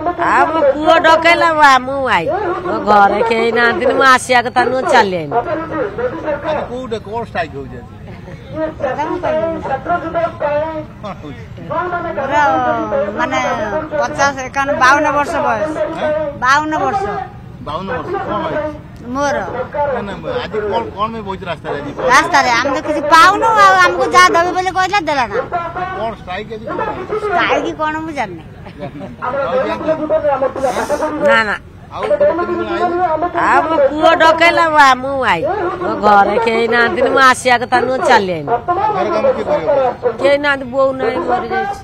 ଆମ ପୁଅ ଡକେଇଲା ମୁଁ ଆଇ ମୋ ଘରେ କେହି ନାହାନ୍ତି ମୁଁ ଆସିବା କଥା ନୁହଁ ଚାଲି ଆଇନି। ମାନେ 52 ବର୍ଷ ବୟସ 52 ବର୍ଷ मोर रास्ता आम तो किसी पाऊनु आमको जहाँ दबे बोले कहला देला ना स्ट्राइक कौन मुझे जानने ना ना ଆମ ପୁଅ ଡକେଇଲା ମୁଁ ଆଇ ମୋ ଘରେ କେହି ନାହାନ୍ତି ମୁଁ ଆସିବା କଥା ନୁହଁ ଚାଲି ଆଇନି। କେହି ନାହାନ୍ତି ବୋଉ ନାହିଁ ମରିଯାଇଛି।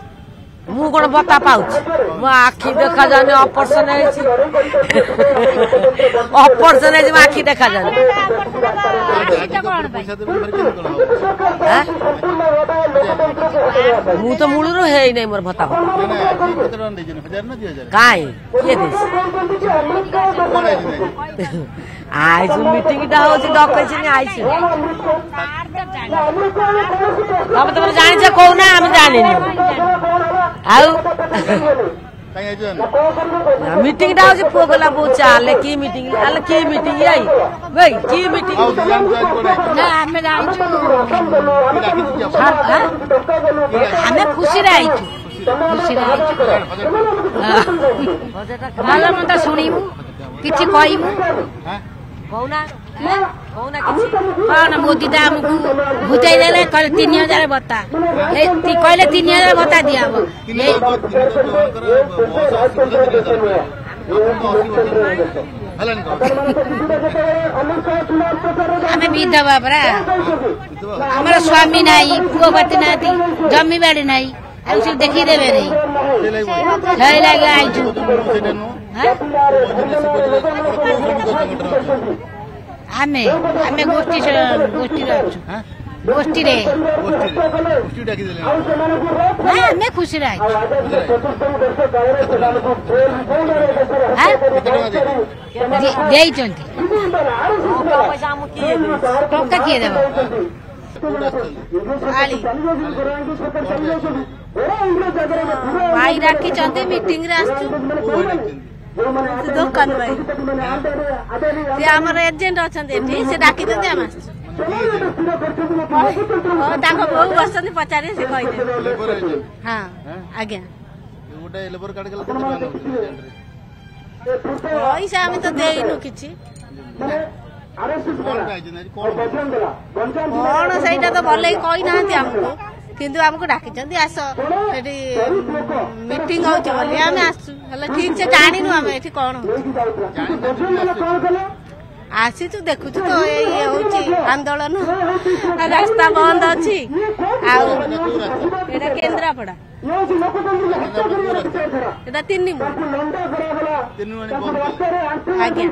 ମୁଁ କଣ ବତା ପାଉଛି ମୋ ଆଖି ଦେଖାଯାଉନି ଅପରେସନ ହେଇଛି ଅପରେସନ ହେଇଛି ମୋ ଆଖି ଦେଖାଯାଉନି। ମୁଁ ତ ମୂଳରୁ ହେଇନାହିଁ ମୋର ଭତ୍ତା କାଇଁ କିଏ ଦେଇଛି ଆଇଛୁ ମିଟିଂ ଟା ହଉଛି ଡକେଇଛି ଆଇଛୁ ତମେ ତମର ଜାଣିଛ କହୁନା ଆମେ ଜାଣିନି ଆଉ मीटिंग टा हूँ पुआ गला बहुत चाले की मीटिंग आले की मीटिंग आई भाई की मीटिंग ना हमें जाइछु हमें खुशी रे आइछु भला मत सुनिमु किछि कहिमु कौना कौना किछि कौन मोदी दा हमकु भुताई देले कहले 3000 भत्ता ए कहले 3000 भत्ता दियाबो हमें विधवा परा हमारा स्वामी नहीं पुओ पति नहीं जमी बाड़ी नहीं अब से देखी देवे नहीं है लगे आइछु हमें हमें गोष्ठी गोष्ठी रहछु गोष्ठी रे हमें खुशी रह टंका किए देव भाई राखी मीटिंग रे आसछु दुकान भाई से आमर एजेंट अच्छा से डाकी आम बहु बस पचारे से हाँ आज्ञा पैसा आम तो देनु किछि कौन से तो भल कही ना आमको किंतु आमको डाकी आस मीटिंग होती आम आसु ठीक से जाणीनु आम ये कौन आसी तू देखु तो ये होची आंदोलन रास्ता बंद अच्छी केन्द्रापड़ा एटा 3 आज्ञा